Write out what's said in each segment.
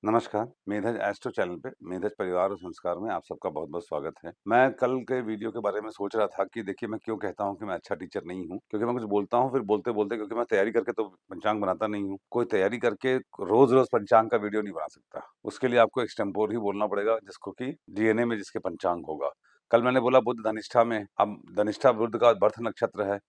नमस्कार, मेधज astro channel पे मेधज परिवार और संस्कार में आप सबका बहुत-बहुत स्वागत है। मैं कल के वीडियो के बारे में सोच रहा था कि देखिए मैं क्यों कहता हूँ कि मैं अच्छा टीचर नहीं हूँ, क्योंकि मैं कुछ बोलता हूँ फिर बोलते-बोलते क्योंकि मैं तैयारी करके तो पंचांग बनाता नहीं हूँ। कोई तैयारी करके रोज़-रोज़ पंचांग का वीडियो नहीं बना सकता। उसके लिए आपको एक्सटेम्पोर ही बोलना पड़ेगा जिसको कि डीएनए में जिसके पंचांग होगा। कल मैंने बोला बुध धनिष्ठा में, अब धनिष्ठा बुध का बर्थ नक्षत्र है।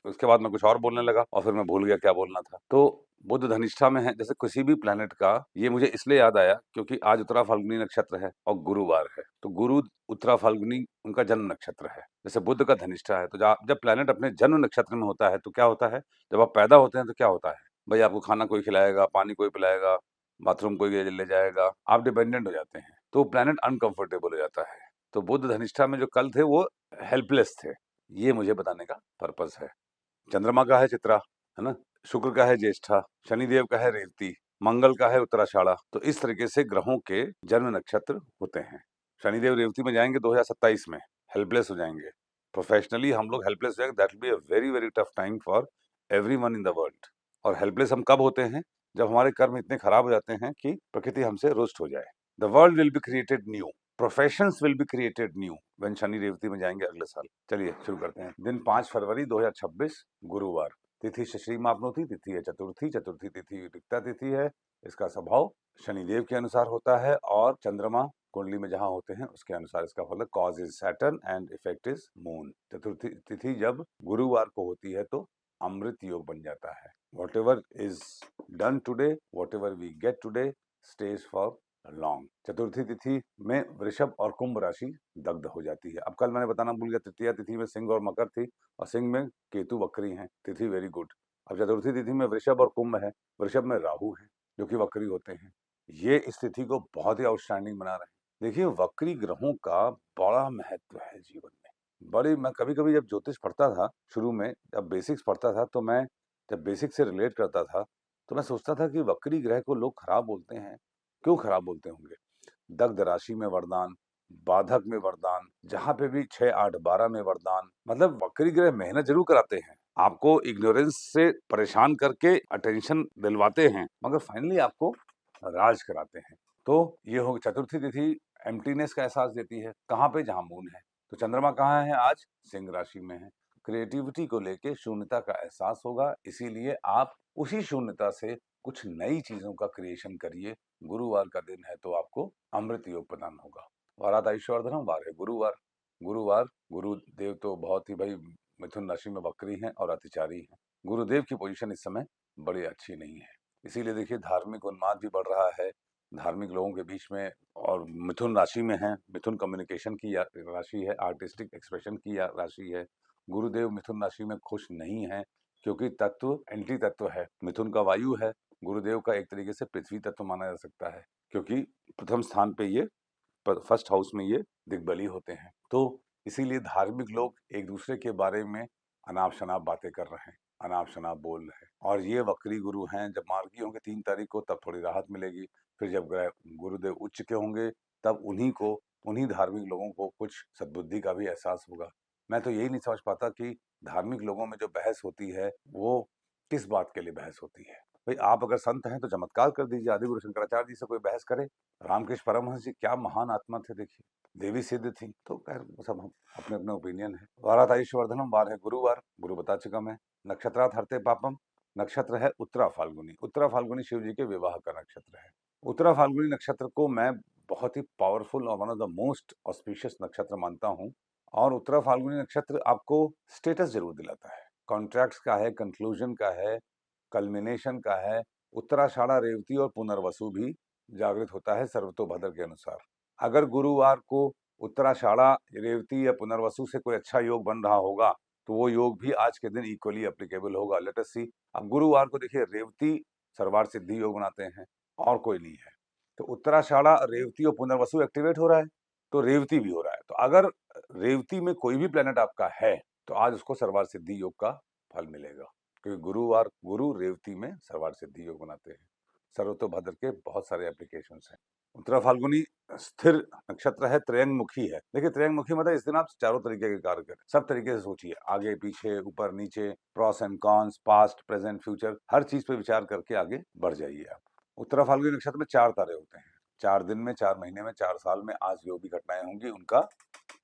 उसके बाद मैं कुछ और बोलने लगा और फिर मैं भूल गया क्या बोलना था। तो बुध धनिष्ठा में है, जैसे किसी भी प्लैनेट का ये मुझे इसलिए याद आया क्योंकि आज उत्तरा फाल्गुनी नक्षत्र है और गुरुवार है। तो गुरु उत्तरा फाल्गुनी उनका जन्म नक्षत्र है। जैसे बुध का धनिष्ठा है, तो जब प्लैनेट अपने जन्म नक्षत्र में होता है तो क्या होता है? जब आप पैदा होते हैं तो क्या होता है? भई आपको खाना कोई खिलाएगा, पानी कोई पिलाएगा, बाथरूम कोई ले जाएगा, आप डिपेंडेंट हो जाते हैं। तो प्लैनेट अनकंफर्टेबल हो जाता है। तो बुध धनिष्ठा में जो कल थे वो हेल्पलेस थे। ये मुझे बताने का पर्पज़ है। चंद्रमा का है चित्रा, है ना? शुक्र का है ज्येष्ठा, शनिदेव का है रेवती, मंगल का है उत्तराषाढ़ा। तो इस तरीके से ग्रहों के जन्म नक्षत्र होते हैं। शनिदेव रेवती में जाएंगे 2027 में, हेल्पलेस हो जाएंगे। प्रोफेशनली हम लोग हेल्पलेस हो जाएंगे, that will be a very very tough time for everyone in the world. और हेल्पलेस हम कब होते हैं? जब हमारे कर्म इतने खराब हो जाते हैं कि प्रकृति हमसे रुष्ट हो जाए। The world will be created new, professions will be created new when Shani Revati में जाएंगे अगले साल। चलिए शुरू करते हैं। दिन 5 फरवरी 2026 गुरुवार। तिथि शश्री मापनोती, तिथि है चतुर्थी, चतुर्थी तिथि रिक्ता तिथि है। इसका स्वभाव शनिदेव के अनुसार होता है और चंद्रमा कुंडली में जहां होते हैं उसके अनुसार इसका फल है। Cause is Saturn and effect is moon. चतुर्थी तिथि जब गुरुवार को होती है तो अमृत योग बन जाता है। Whatever is done today, whatever we get today stays for long. चतुर्थी तिथि में वृषभ और कुंभ राशि दग्ध हो जाती है। अब कल मैंने बताना भूल गया, तृतीया तिथि में सिंह और मकर थी और सिंह में केतु वक्री हैं। तिथि वेरी गुड। अब चतुर्थी तिथि में वृषभ और कुंभ है, वृषभ में राहु है जो कि वक्री होते हैं। ये इस तिथि को बहुत ही आउटस्टैंडिंग बना रहे हैं। देखिए वक्री ग्रहों का बड़ा महत्व है जीवन में। बड़ी मैं कभी कभी जब ज्योतिष पढ़ता था शुरू में, जब बेसिक्स पढ़ता था तो मैं जब बेसिक्स से रिलेट करता था तो मैं सोचता था कि वक्री ग्रह को लोग खराब बोलते हैं। क्यों खराब बोलते होंगे? दग्ध राशि में वरदान, बाधक में वरदान, जहां पे भी 6, 8, 12 में वरदान। मतलब वक्री ग्रह मेहनत जरूर कराते हैं, आपको इग्नोरेंस से परेशान करके अटेंशन दिलवाते हैं, मगर फाइनली आपको राज कराते हैं। तो ये हो चतुर्थी तिथि एम्प्टीनेस का एहसास देती है। कहाँ पे? जहां मून है। तो चंद्रमा कहाँ है आज? सिंह राशि में है। क्रिएटिविटी को लेके शून्यता का एहसास होगा, इसीलिए आप उसी शून्यता से कुछ नई चीजों का क्रिएशन करिए। गुरुवार का दिन है तो आपको अमृत योग प्रदान होगा। वारात ऐश्वर्धनम वार है गुरुवार। गुरुवार गुरुदेव तो बहुत ही भाई मिथुन राशि में वक्री हैं और अतिचारी हैं। गुरुदेव की पोजीशन इस समय बड़ी अच्छी नहीं है, इसीलिए देखिए धार्मिक उन्माद भी बढ़ रहा है धार्मिक लोगों के बीच में। और मिथुन राशि में है, मिथुन कम्युनिकेशन की राशि है, आर्टिस्टिक एक्सप्रेशन की राशि है। गुरुदेव मिथुन राशि में खुश नहीं है क्योंकि तत्व एंटी तत्व है। मिथुन का वायु है, गुरुदेव का एक तरीके से पृथ्वी तत्व माना जा सकता है क्योंकि प्रथम स्थान पे ये फर्स्ट हाउस में ये दिग्बली होते हैं। तो इसीलिए धार्मिक लोग एक दूसरे के बारे में अनाप शनाप बातें कर रहे हैं, अनाप शनाप बोल रहे हैं। और ये वक्री गुरु हैं, जब मार्गी होंगे 3 तारीख को तब थोड़ी राहत मिलेगी। फिर जब गुरुदेव उच्च के होंगे तब उन्हीं धार्मिक लोगों को कुछ सद्बुद्धि का भी एहसास होगा। मैं तो यही नहीं समझ पाता कि धार्मिक लोगों में जो बहस होती है वो किस बात के लिए बहस होती है। भाई आप अगर संत हैं तो चमत्कार कर दीजिए, आदिगुरु शंकराचार्य जी से कोई बहस करे। रामकृष्ण परमहंस जी क्या महान आत्मा थे, देखिए देवी सिद्ध थी। तो खैर सब अपने अपने ओपिनियन है। वारात ऐश्वर्धनम वार है गुरुवार, गुरु बता चुका मैं। नक्षत्रात हरते पापम, नक्षत्र है उत्तरा फाल्गुनी। उत्तरा फाल्गुनी शिव जी के विवाह का नक्षत्र है। उत्तरा फाल्गुनी नक्षत्र को मैं बहुत ही पावरफुल और one of the most auspicious नक्षत्र मानता हूँ। और उत्तरा फाल्गुनी नक्षत्र आपको स्टेटस जरूर दिलाता है, कॉन्ट्रैक्ट्स का है, कंक्लूजन का है, कल्मिनेशन का है। उत्तराषाढ़ा रेवती और पुनर्वसु भी जागृत होता है सर्वतोभद्र के अनुसार। अगर गुरुवार को उत्तराषाढ़ा रेवती या पुनर्वसु से कोई अच्छा योग बन रहा होगा तो वो योग भी आज के दिन इक्वली एप्लीकेबल होगा। लेट अस सी। अब गुरुवार को देखिए रेवती सर्वार्थ सिद्धि योग बनाते हैं और कोई नहीं है, तो उत्तराषाढ़ा रेवती और पुनर्वसु एक्टिवेट हो रहा है तो रेवती भी हो रहा है। तो अगर रेवती में कोई भी प्लेनेट आपका है तो आज उसको सर्वार्थ सिद्धि योग का फल मिलेगा, क्योंकि गुरुवार गुरु रेवती में सर्वार्थ सिद्धि योग बनाते हैं। सर्वतोभद्र के बहुत सारे एप्लीकेशंस हैं। उत्तरा फाल्गुनी स्थिर नक्षत्र है, त्रयंगमुखी है। देखिए त्रयंगमुखी मतलब इस दिन आप चारों तरीके के कार्य करें, सब तरीके से सोचिए, आगे पीछे ऊपर नीचे, pros and cons, past present future, हर चीज पे विचार करके आगे बढ़ जाइए आप। उत्तरा फाल्गुनी नक्षत्र में 4 तारे होते हैं। 4 दिन में, 4 महीने में, 4 साल में आज जो भी घटनाएँ होंगी उनका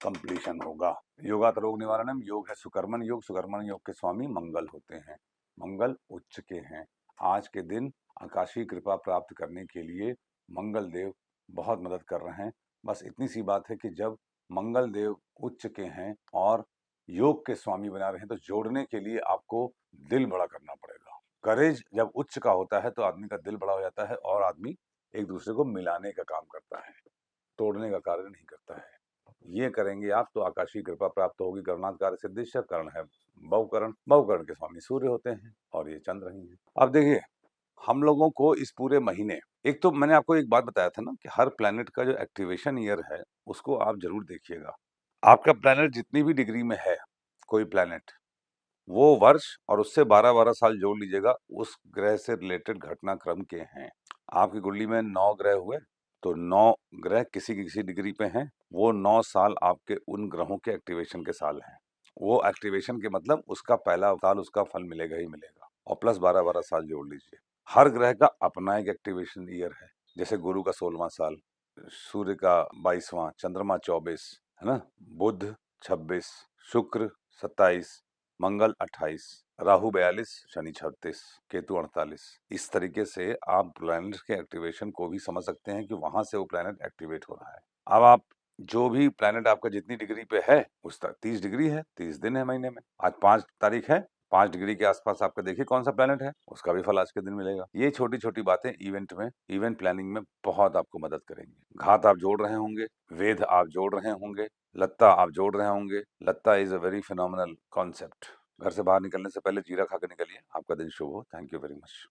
कंप्लीशन होगा। योगात रोग निवारणम, योग है सुकर्मण योग, सुकर्मण योग के स्वामी मंगल होते हैं। मंगल उच्च के हैं। आज के दिन आकाशीय कृपा प्राप्त करने के लिए मंगल देव बहुत मदद कर रहे हैं। बस इतनी सी बात है कि जब मंगल देव उच्च के हैं और योग के स्वामी बना रहे हैं, तो जोड़ने के लिए आपको दिल बड़ा करना पड़ेगा। करेज जब उच्च का होता है तो आदमी का दिल बड़ा हो जाता है और आदमी एक दूसरे को मिलाने का काम करता है, तोड़ने का कार्य नहीं करता है। ये करेंगे आप तो आकाशीय कृपा प्राप्त होगी। करणात् कार्य सिद्धिश्च, कर्ण है बहुकर्ण, बहुकर्ण के स्वामी सूर्य होते हैं और ये चंद्र ही है। अब देखिए, हम लोगों को इस पूरे महीने, एक तो मैंने आपको एक बात बताया था ना कि हर प्लैनेट का जो एक्टिवेशन ईयर है उसको आप जरूर देखिएगा। आपका प्लैनेट जितनी भी डिग्री में है, कोई प्लैनेट, वो वर्ष और उससे 12-12 साल जोड़ लीजिएगा, उस ग्रह से रिलेटेड घटनाक्रम के हैं। आपकी कुंडली में 9 ग्रह हुए, तो 9 ग्रह किसी की किसी डिग्री पे हैं, वो 9 साल आपके उन ग्रहों के एक्टिवेशन के साल हैं। वो एक्टिवेशन के मतलब उसका पहला साल उसका फल मिलेगा ही मिलेगा, और प्लस 12-12 साल जोड़ लीजिए। हर ग्रह का अपना एक एक्टिवेशन ईयर है। जैसे गुरु का 16वां साल, सूर्य का 22वां, चंद्रमा 24, है ना, बुध 26, शुक्र 27, मंगल 28, राहु 42, शनि 36, केतु 48। इस तरीके से आप प्लैनेट के एक्टिवेशन को भी समझ सकते हैं कि वहां से वो प्लैनेट एक्टिवेट हो रहा है। अब आप जो भी प्लैनेट आपका जितनी डिग्री पे है, उस 30 डिग्री है, 30 दिन है महीने में। आज 5 तारीख है, 5 डिग्री के आसपास आपका देखिए कौन सा प्लैनेट है, उसका भी फल आज के दिन मिलेगा। ये छोटी छोटी बातें इवेंट प्लानिंग में बहुत आपको मदद करेंगी। घात आप जोड़ रहे होंगे, वेद आप जोड़ रहे होंगे, लत्ता आप जोड़ रहे होंगे। लत्ता is a very phenomenal concept. घर से बाहर निकलने से पहले जीरा खा के निकलिए। आपका दिन शुभ हो। Thank you very much.